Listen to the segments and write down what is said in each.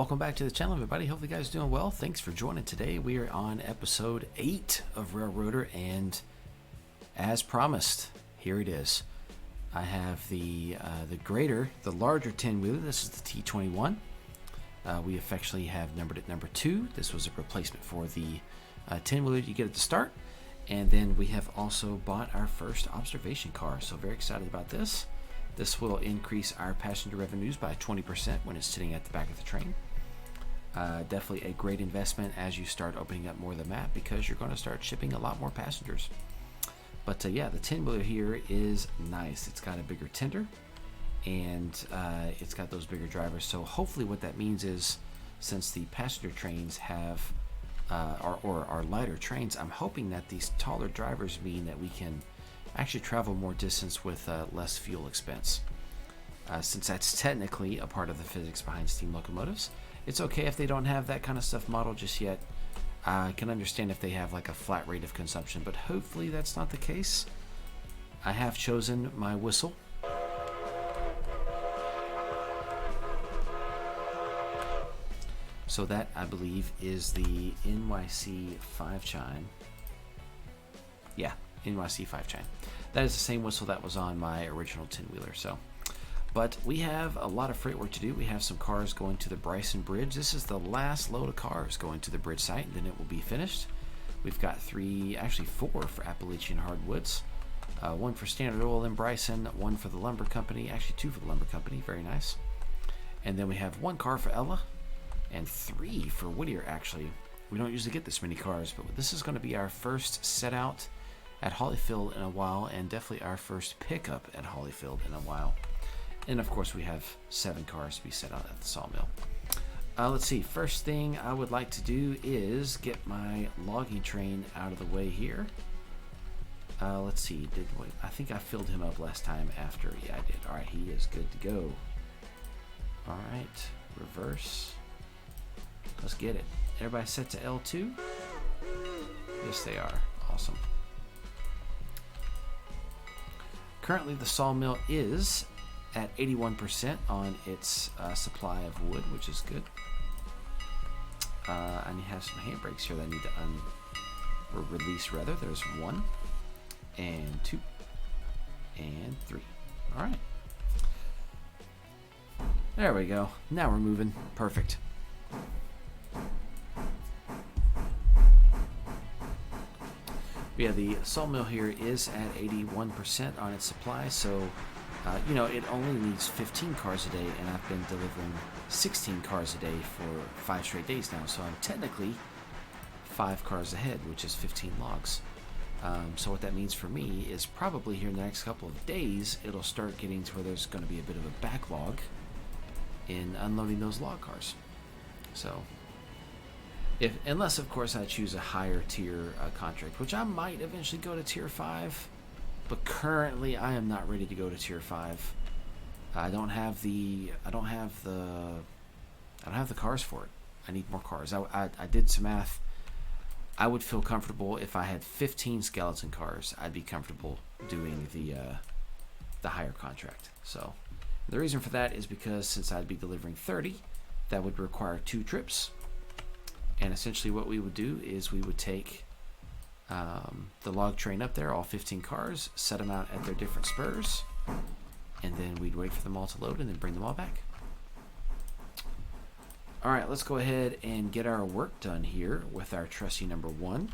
welcome back to the channel, everybody. Hope you guys are doing well. Thanks for joining today. We are on episode 8 of Railroader, and as promised, here it is. I have the larger 10-wheeler. This is the T21. We affectionately have numbered it number 2. This was a replacement for the 10-wheeler you get at the start. And then we have also bought our first observation car, so very excited about this. This will increase our passenger revenues by 20% when it's sitting at the back of the train. Definitely a great investment as you start opening up more of the map, because you're going to start shipping a lot more passengers. But yeah, the 10-wheeler here is nice. It's got a bigger tender, and it's got those bigger drivers. So hopefully what that means is, since the passenger trains have are lighter trains, I'm hoping that these taller drivers mean that we can actually travel more distance with less fuel expense. Since that's technically a part of the physics behind steam locomotives, it's okay if they don't have that kind of stuff modeled just yet. I can understand if they have like a flat rate of consumption, but hopefully that's not the case. I have chosen my whistle. So that, I believe, is the NYC 5 chime. Yeah, NYC 5 chime. That is the same whistle that was on my original 10-wheeler. So, but we have a lot of freight work to do. We have some cars going to the Bryson Bridge. This is the last load of cars going to the bridge site, and then it will be finished. We've got 4 for Appalachian hardwoods. 1 for Standard Oil in Bryson, 1 for the lumber company, actually 2 for the lumber company, very nice. And then we have 1 car for Ella, and 3 for Whittier. Actually, we don't usually get this many cars, but this is going to be our first set out at Holyfield in a while, and definitely our first pickup at Holyfield in a while. And of course we have 7 cars to be set out at the sawmill. Let's see, first thing I would like to do is get my logging train out of the way here. Let's see, I think I filled him up last time after. Yeah, I did. Alright, he is good to go. Alright, reverse. Let's get it. Everybody set to L2? Yes, they are. Awesome. Currently, the sawmill is at 81% on its supply of wood, which is good. I need to have some handbrakes here that I need to release, rather. There's 1, and 2, and 3. All right. There we go. Now we're moving. Perfect. Yeah, the sawmill here is at 81% on its supply, so you know, it only needs 15 cars a day, and I've been delivering 16 cars a day for 5 straight days now, so I'm technically 5 cars ahead, which is 15 logs. So what that means for me is probably here in the next couple of days, it'll start getting to where there's going to be a bit of a backlog in unloading those log cars. So, unless of course I choose a higher tier contract, which I might eventually go to tier 5, but currently I am not ready to go to tier 5. I don't have the cars for it. I need more cars. I did some math. I would feel comfortable if I had 15 skeleton cars. I'd be comfortable doing the higher contract. So the reason for that is because since I'd be delivering 30, that would require 2 trips. And essentially what we would do is we would take the log train up there, all 15 cars, set them out at their different spurs, and then we'd wait for them all to load and then bring them all back. Alright, let's go ahead and get our work done here with our trusty number 1.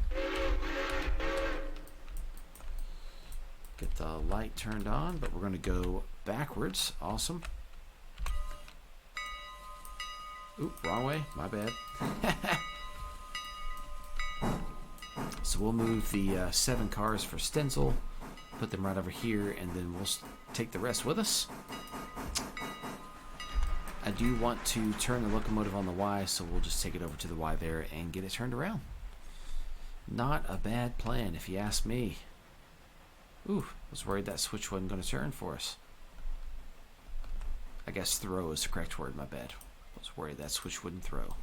Get the light turned on, but we're going to go backwards. Awesome. Oop, wrong way. My bad. So we'll move the 7 cars for Stenzel, put them right over here, and then we'll take the rest with us. I do want to turn the locomotive on the Y, so we'll just take it over to the Y there and get it turned around. Not a bad plan, if you ask me. Ooh, I was worried that switch wasn't going to turn for us. I guess throw is the correct word, my bad. I was worried that switch wouldn't throw.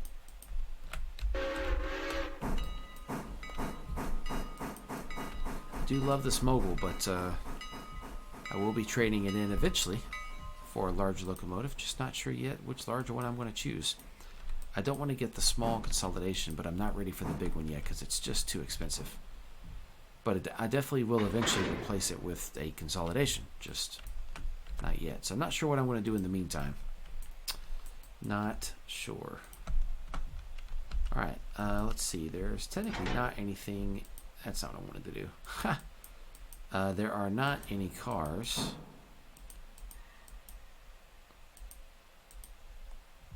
I do love this mogul, but I will be trading it in eventually for a large locomotive. Just not sure yet which larger one I'm going to choose. I don't want to get the small consolidation, but I'm not ready for the big one yet because it's just too expensive. But I definitely will eventually replace it with a consolidation, just not yet. So I'm not sure what I'm going to do in the meantime. Not sure. All right, let's see. There's technically not anything. That's not what I wanted to do. There are not any cars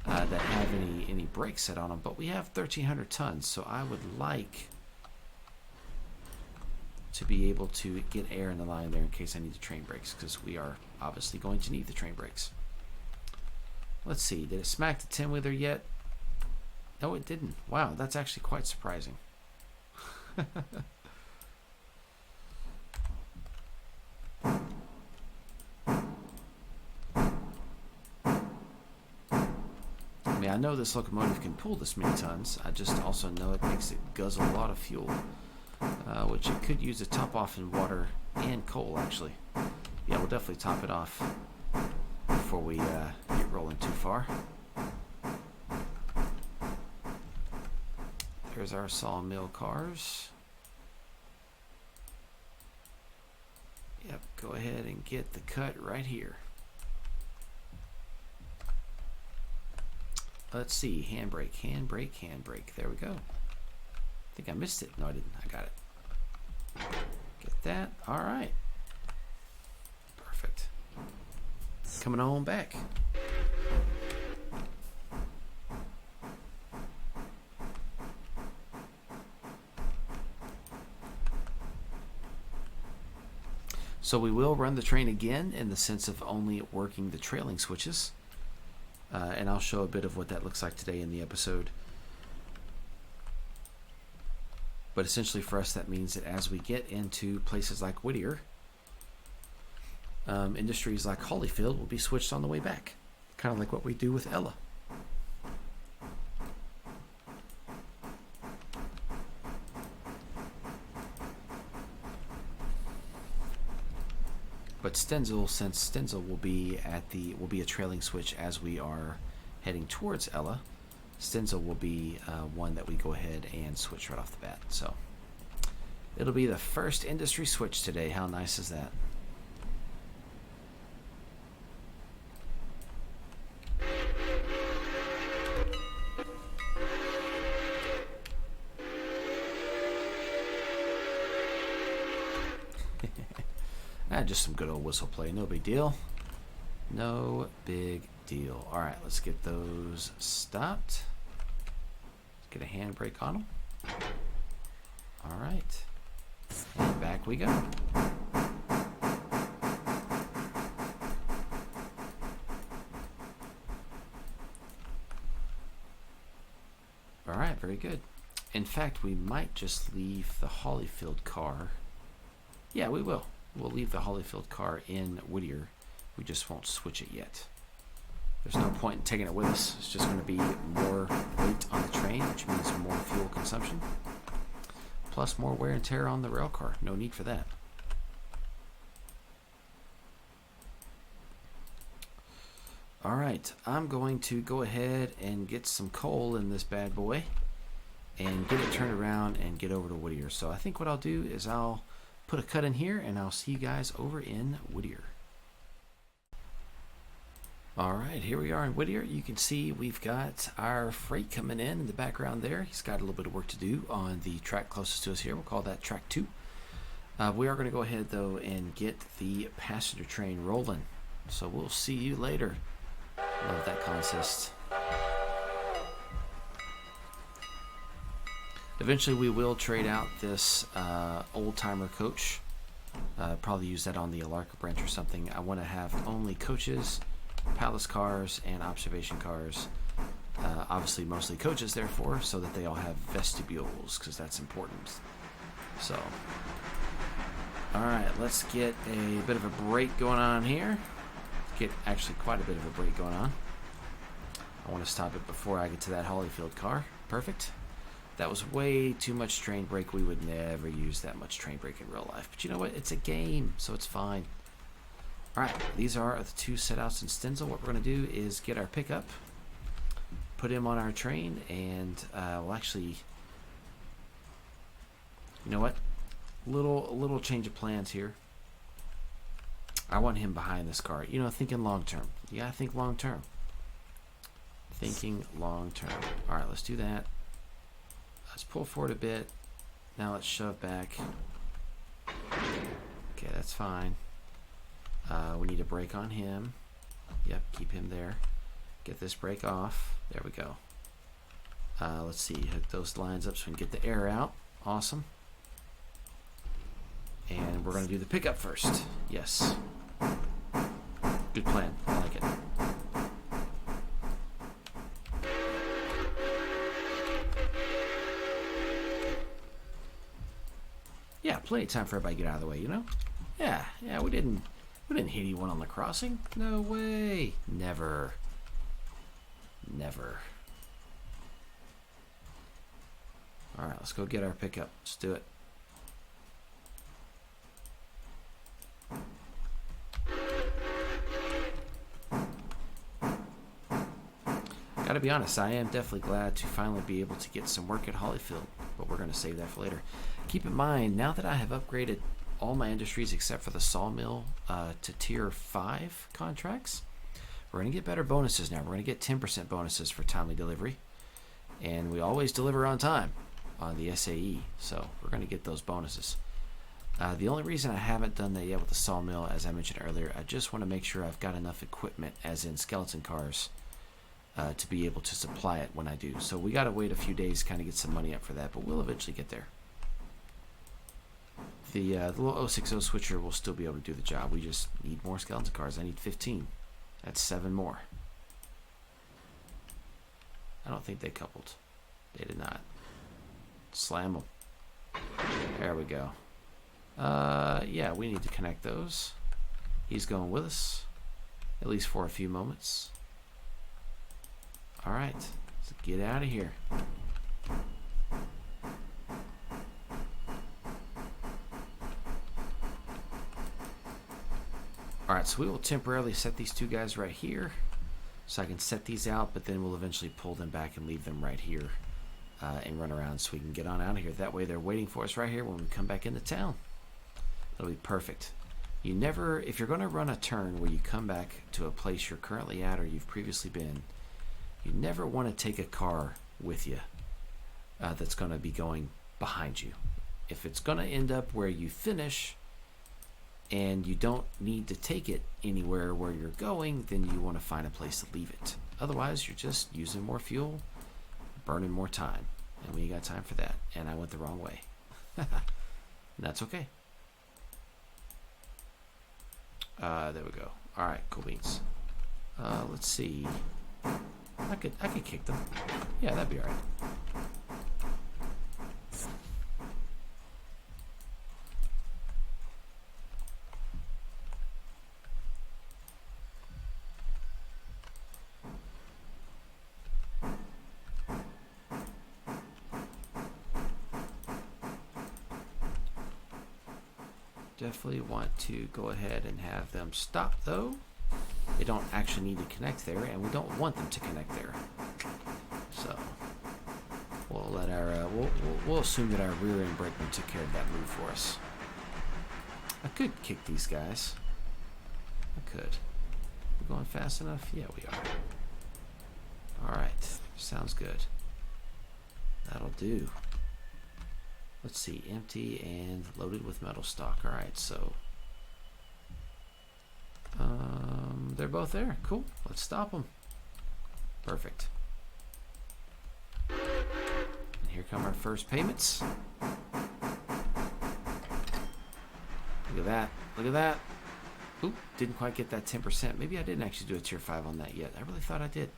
that have any brakes set on them, but we have 1,300 tons, so I would like to be able to get air in the line there in case I need the train brakes, because we are obviously going to need the train brakes. Let's see, did it smack the 10-wheeler yet? No, it didn't. Wow, that's actually quite surprising. I mean, I know this locomotive can pull this many tons. I just also know it makes it guzzle a lot of fuel, which it could use to top off in water and coal, actually. Yeah, we'll definitely top it off before we get rolling too far. There's our sawmill cars. Yep, go ahead and get the cut right here. Let's see, handbrake, handbrake, handbrake. There we go. I think I missed it. No, I didn't. I got it. Get that. All right. Perfect. Coming on back. So we will run the train again in the sense of only working the trailing switches. And I'll show a bit of what that looks like today in the episode. But essentially for us, that means that as we get into places like Whittier, industries like Holyfield will be switched on the way back. Kind of like what we do with Ella. But Stenzel, since Stenzel will be a trailing switch as we are heading towards Ella, Stenzel will be one that we go ahead and switch right off the bat. So it'll be the first industry switch today. How nice is that? Just some good old whistle play. No big deal. No big deal. All right, let's get those stopped. Let's get a handbrake on them. All right. And back we go. All right, very good. In fact, we might just leave the Holyfield car. Yeah, we will. We'll leave the Holyfield car in Whittier. We just won't switch it yet. There's no point in taking it with us. It's just going to be more weight on the train, which means more fuel consumption. Plus more wear and tear on the rail car. No need for that. All right, I'm going to go ahead and get some coal in this bad boy and get it turned around and get over to Whittier. So I think what I'll do is I'll put a cut in here, and I'll see you guys over in Whittier. All right, here we are in Whittier. You can see we've got our freight coming in the background there. He's got a little bit of work to do on the track closest to us here. We'll call that track 2. We are going to go ahead, though, and get the passenger train rolling. So we'll see you later. Love that consist. Eventually we will trade out this old-timer coach. Probably use that on the Alarka branch or something. I want to have only coaches, palace cars, and observation cars. Obviously mostly coaches, therefore, so that they all have vestibules, because that's important. So, alright, let's get a bit of a break going on here. Get actually quite a bit of a break going on. I want to stop it before I get to that Holyfield car. Perfect. That was way too much train brake. We would never use that much train brake in real life. But you know what? It's a game, so it's fine. All right, these are the 2 setouts in Stenzel. What we're going to do is get our pickup put him on our train, and we'll actually, you know what? A little change of plans here. I want him behind this car. You know, thinking long term. You gotta think long term. Thinking long term. All right, let's do that. Let's pull forward a bit. Now let's shove back. Okay, that's fine. We need a brake on him. Yep, keep him there. Get this brake off. There we go. Let's see, hook those lines up so we can get the air out. Awesome. And we're going to do the pickup first. Yes. Good plan. I like it. Yeah, plenty of time for everybody to get out of the way, you know? Yeah, we didn't hit anyone on the crossing. No way. Never. Never. All right, let's go get our pickup. Let's do it. Gotta be honest, I am definitely glad to finally be able to get some work at Holyfield, but we're going to save that for later. Keep in mind, now that I have upgraded all my industries except for the sawmill to tier 5 contracts, we're going to get better bonuses now. We're going to get 10% bonuses for timely delivery, and we always deliver on time on the SAE, so we're going to get those bonuses. The only reason I haven't done that yet with the sawmill, as I mentioned earlier, I just want to make sure I've got enough equipment, as in skeleton cars, to be able to supply it when I do. So we got to wait a few days to kind of get some money up for that, but we'll eventually get there. The little 060 switcher will still be able to do the job. We just need more skeleton cars. I need 15. That's 7 more. I don't think they coupled. They did not. Slam them. There we go. Yeah, we need to connect those. He's going with us, at least for a few moments. All right, let's get out of here. All right, so we will temporarily set these two guys right here, so I can set these out, but then we'll eventually pull them back and leave them right here and run around so we can get on out of here. That way they're waiting for us right here when we come back into town. It'll be perfect. You never, if you're going to run a turn where you come back to a place you're currently at or you've previously been, you never want to take a car with you that's going to be going behind you. If it's going to end up where you finish and you don't need to take it anywhere where you're going, then you want to find a place to leave it. Otherwise, you're just using more fuel, burning more time, and we ain't got time for that. And I went the wrong way. That's okay. There we go. All right, cool beans. Let's see. I could kick them. Yeah, that'd be all right. Definitely want to go ahead and have them stop, though. They don't actually need to connect there, and we don't want them to connect there. So we'll let our we'll assume that our rear end brakeman took care of that move for us. I could kick these guys. I could. We're going fast enough? Yeah, we are. All right, sounds good. That'll do. Let's see, empty and loaded with metal stock. All right, so they're both there. Cool. Let's stop them. Perfect. And here come our first payments. Look at that. Look at that. Oop, didn't quite get that 10%. Maybe I didn't actually do a tier 5 on that yet. I really thought I did.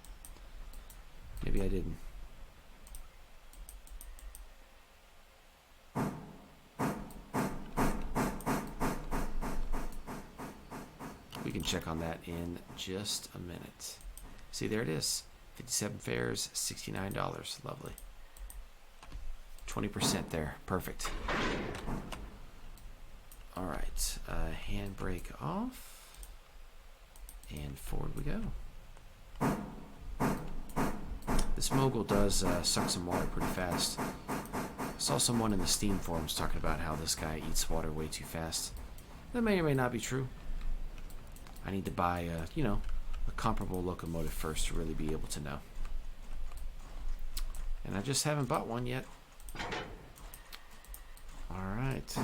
Maybe I didn't. We can check on that in just a minute. See, there it is. 57 fares, $69. Lovely. 20% there. Perfect. All right. Handbrake off. And forward we go. This mogul does suck some water pretty fast. I saw someone in the Steam forums talking about how this guy eats water way too fast. That may or may not be true. I need to buy, a comparable locomotive first to really be able to know. And I just haven't bought one yet. Alright.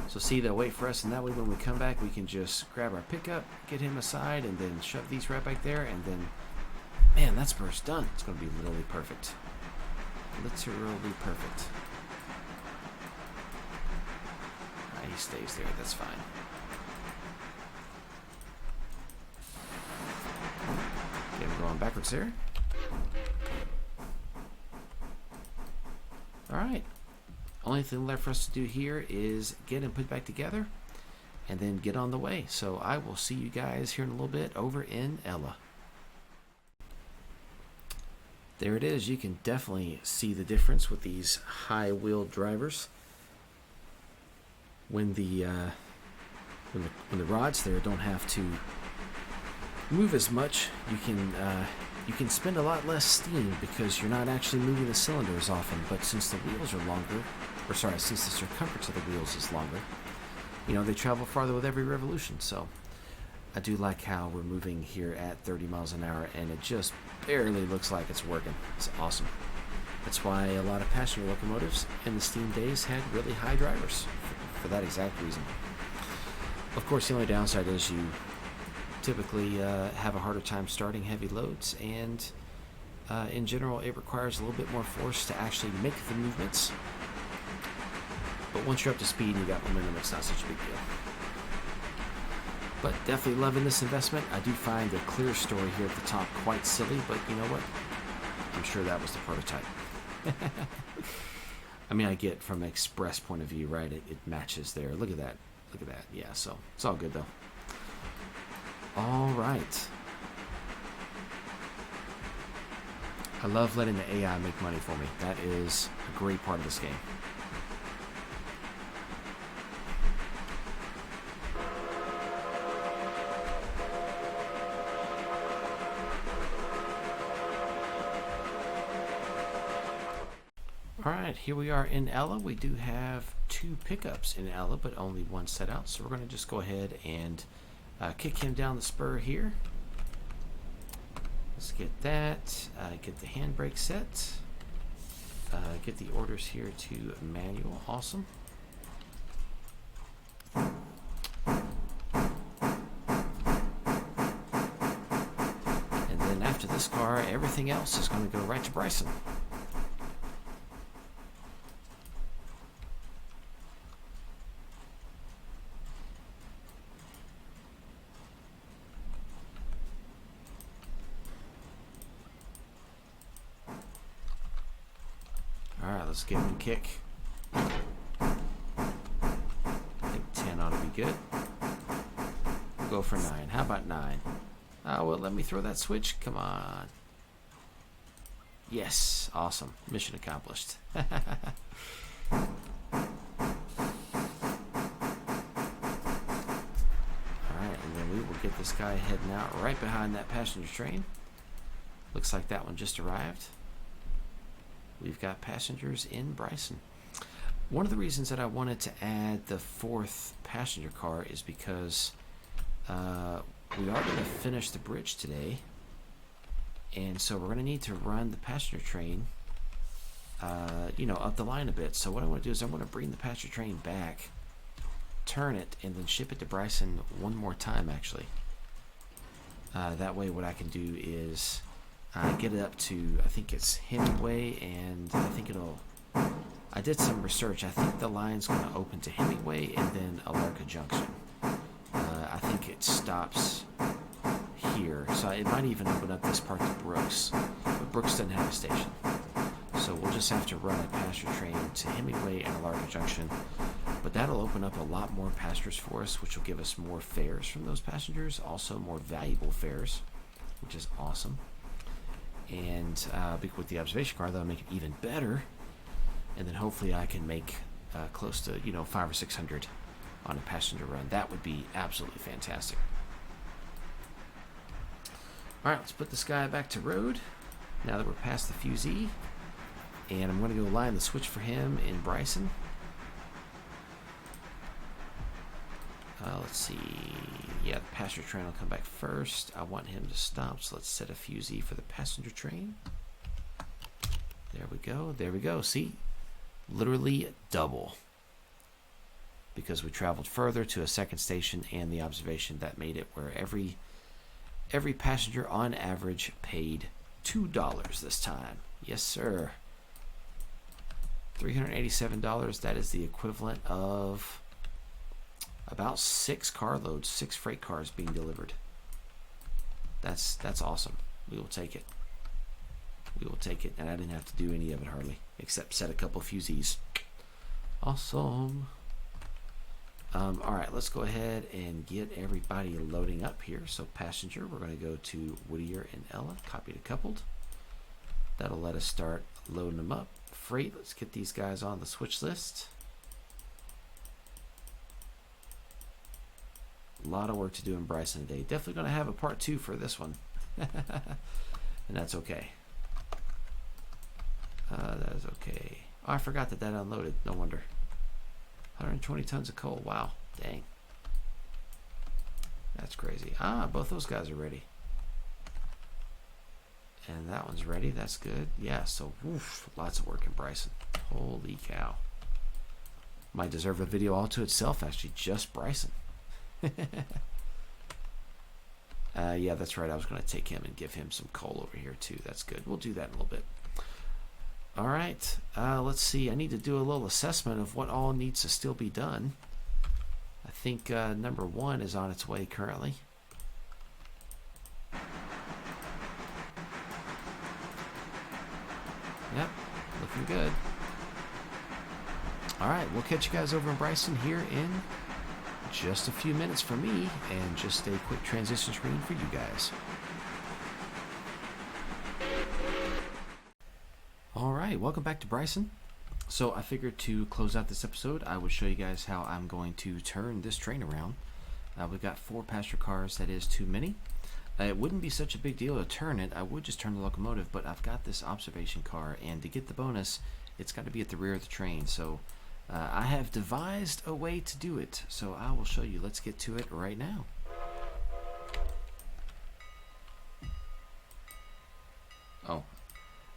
So see, they'll wait for us, and that way when we come back, we can just grab our pickup, get him aside, and then shove these right back there, and then, man, that spur's done. It's going to be literally perfect. Literally perfect. He stays there, that's fine. Okay, we're going backwards there. Alright. Only thing left for us to do here is get him put back together and then get on the way. So I will see you guys here in a little bit over in Ella. There it is. You can definitely see the difference with these high-wheel drivers. When the rods there don't have to move as much, you can spend a lot less steam because you're not actually moving the cylinder as often. But since the wheels are longer, since the circumference of the wheels is longer, they travel farther with every revolution. So I do like how we're moving here at 30 miles an hour, and it just barely looks like it's working. It's awesome. That's why a lot of passenger locomotives in the steam days had really high drivers, for that exact reason. Of course, the only downside is you typically have a harder time starting heavy loads, and in general it requires a little bit more force to actually make the movements. But once you're up to speed and you got momentum, it's not such a big deal. But definitely loving this investment. I do find the clear story here at the top quite silly, but you know what? I'm sure that was the prototype. I mean, I get from an express point of view, right? It matches there. Look at that. Look at that. Yeah, so it's all good though. All right. I love letting the AI make money for me. That is a great part of this game. Alright, here we are in Ella. We do have 2 pickups in Ella, but only 1 set out. So we're going to just go ahead and kick him down the spur here. Let's get that. Get the handbrake set. Get the orders here to manual. Awesome. And then after this car, everything else is going to go right to Bryson. Alright, let's give him a kick. I think 10 ought to be good. We'll go for 9. How about 9? Oh, well, let me throw that switch. Come on. Yes. Awesome. Mission accomplished. Alright, and then we will get this guy heading out right behind that passenger train. Looks like that one just arrived. We've got passengers in Bryson. One of the reasons that I wanted to add the 4th passenger car is because we are going to finish the bridge today, and so we're going to need to run the passenger train up the line a bit. So what I want to do is I want to bring the passenger train back, turn it, and then ship it to Bryson one more time actually. That way what I can do is get it up to, I think it's Hemingway, and I think I did some research. I think the line's going to open to Hemingway and then Alarka Junction. I think it stops here, so it might even open up this part to Brooks, but Brooks doesn't have a station. So we'll just have to run a passenger train to Hemingway and Alarka Junction, but that'll open up a lot more passengers for us, which will give us more fares from those passengers, also more valuable fares, which is awesome. And with the observation car, that'll make it even better. And then hopefully I can make close to 500 or 600 on a passenger run. That would be absolutely fantastic. Alright, let's put this guy back to road. Now that we're past the fusee. And I'm going to go line the switch for him in Bryson. Let's see. Yeah, the passenger train will come back first. I want him to stop, so let's set a fusee for the passenger train. There we go. There we go. See? Literally double. Because we traveled further to a second station and the observation that made it where every passenger on average paid $2 this time. Yes, sir. $387. That is the equivalent of about 6 carloads, 6 freight cars being delivered. That's awesome. We will take it. We will take it. And I didn't have to do any of it hardly, except set a couple of fusees. Awesome. Alright, let's go ahead and get everybody loading up here. So passenger, we're going to go to Whittier and Ella, copy to coupled. That'll let us start loading them up. Freight, let's get these guys on the switch list. A lot of work to do in Bryson today. Definitely going to have a part 2 for this one. And that's okay. That is okay. Oh, I forgot that unloaded. No wonder. 120 tons of coal. Wow. Dang. That's crazy. Ah, both those guys are ready. And that one's ready. That's good. Yeah, so woof, lots of work in Bryson. Holy cow. Might deserve a video all to itself, actually. Just Bryson. Yeah, that's right. I was going to take him and give him some coal over here, too. That's good. We'll do that in a little bit. All right, let's see. I need to do a little assessment of what all needs to still be done. I think number 1 is on its way currently. Yep, looking good. All right, we'll catch you guys over in Bryson here in just a few minutes for me and just a quick transition screen for you guys. Alright, welcome back to Bryson. So I figured to close out this episode, I would show you guys how I'm going to turn this train around. We've got 4 passenger cars, that is too many. It wouldn't be such a big deal to turn it, I would just turn the locomotive, but I've got this observation car, and to get the bonus, it's got to be at the rear of the train. So I have devised a way to do it, so I will show you. Let's get to it right now. Oh.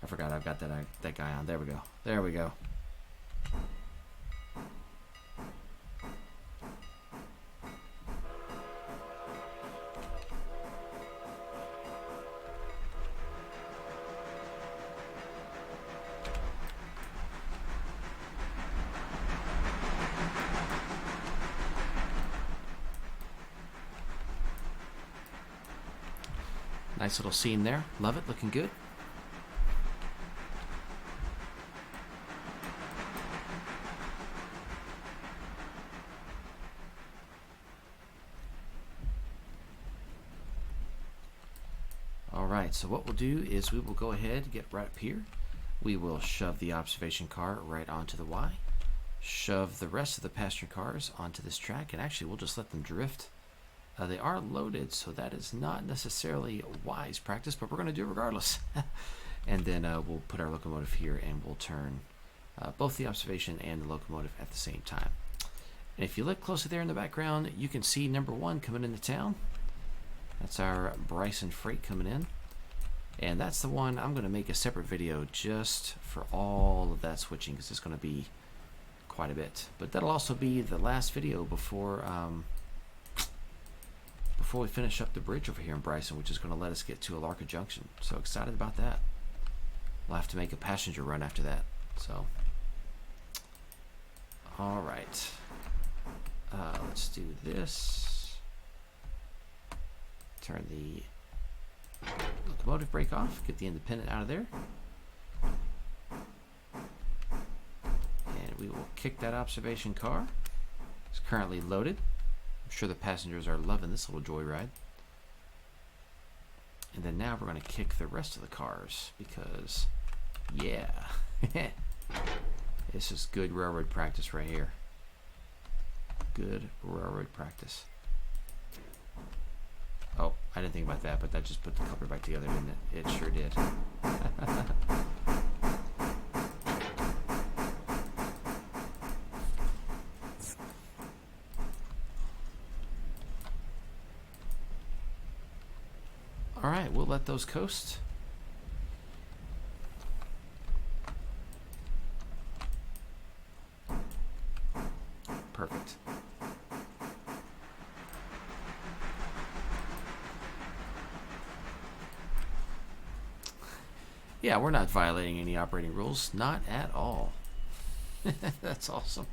I forgot I've got that guy on. There we go. There we go. Nice little scene there. Love it. Looking good. Alright, so what we'll do is we will go ahead and get right up here. We will shove the observation car right onto the Y. Shove the rest of the passenger cars onto this track, and actually we'll just let them drift. They are loaded, so that is not necessarily wise practice, but we're going to do it regardless. And then we'll put our locomotive here and we'll turn both the observation and the locomotive at the same time. And if you look closely there in the background, you can see number 1 coming into town. That's our Bryson freight coming in. And that's the one I'm going to make a separate video just for all of that switching, because it's going to be quite a bit. But that'll also be the last video before we finish up the bridge over here in Bryson, which is going to let us get to Alarka Junction. So excited about that. We'll have to make a passenger run after that. So, all right. Let's do this. Turn the locomotive brake off. Get the independent out of there. And we will kick that observation car. It's currently loaded. I'm sure the passengers are loving this little joyride. And then now we're going to kick the rest of the cars because, yeah, this is good railroad practice right here. Good railroad practice. Oh, I didn't think about that, but that just put the coupler back together, didn't it? It sure did. All right, we'll let those coast. Perfect. Yeah, we're not violating any operating rules. Not at all. That's awesome.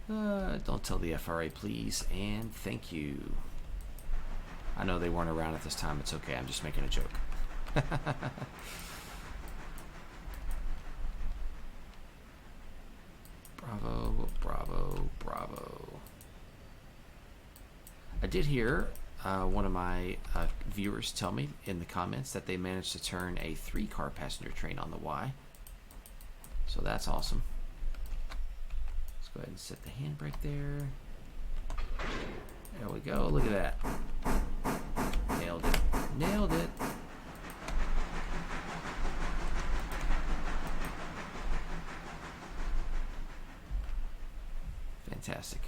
Don't tell the FRA, please, and thank you. I know they weren't around at this time. It's okay. I'm just making a joke. Bravo, bravo, bravo. I did hear one of my viewers tell me in the comments that they managed to turn a 3-car passenger train on the Y. So that's awesome. Let's go ahead and set the handbrake there. There we go. Look at that. Nailed it. Nailed it. Fantastic.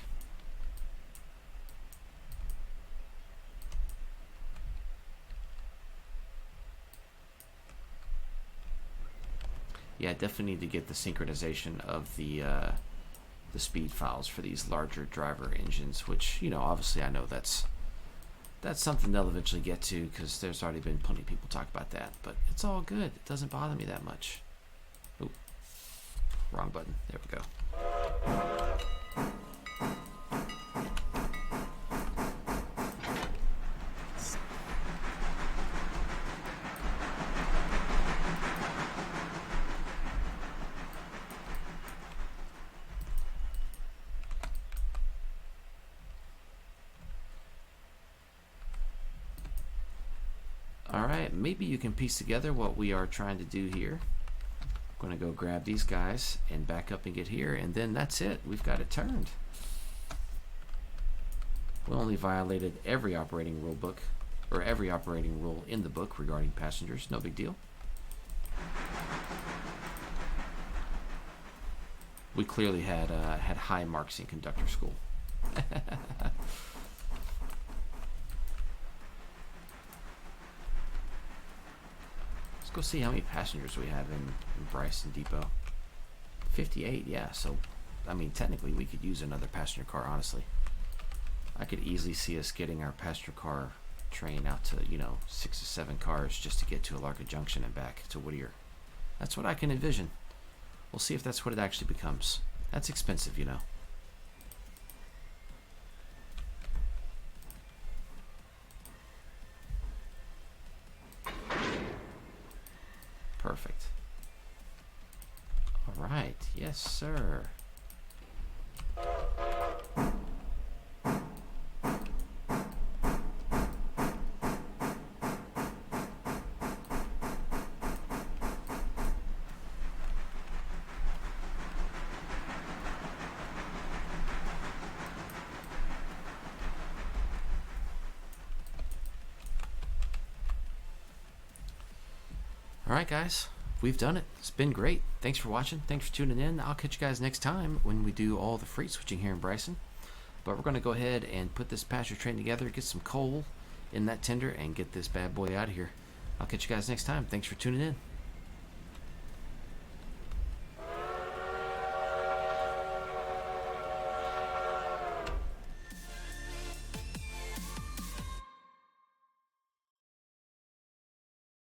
Yeah, definitely need to get the synchronization of the speed files for these larger driver engines, which, you know, obviously I know that's something they'll eventually get to, because there's already been plenty of people talk about that, but it's all good. It doesn't bother me that much. Oop, wrong button. There we go. Alright, maybe you can piece together what we are trying to do here. I'm going to go grab these guys and back up and get here, and then that's it. We've got it turned. We only violated every operating rule book, or every operating rule in the book regarding passengers. No big deal. We clearly had high marks in conductor school. Let's go see how many passengers we have in Bryson Depot. 58, yeah. So, I mean, technically we could use another passenger car, honestly. I could easily see us getting our passenger car train out to, you know, 6 or 7 cars just to get to Alarka Junction and back to Whittier. That's what I can envision. We'll see if that's what it actually becomes. That's expensive, you know. Perfect. All right. Yes, sir. Alright guys, we've done it. It's been great. Thanks for watching. Thanks for tuning in. I'll catch you guys next time when we do all the freight switching here in Bryson. But we're going to go ahead and put this passenger train together, get some coal in that tender, and get this bad boy out of here. I'll catch you guys next time. Thanks for tuning in.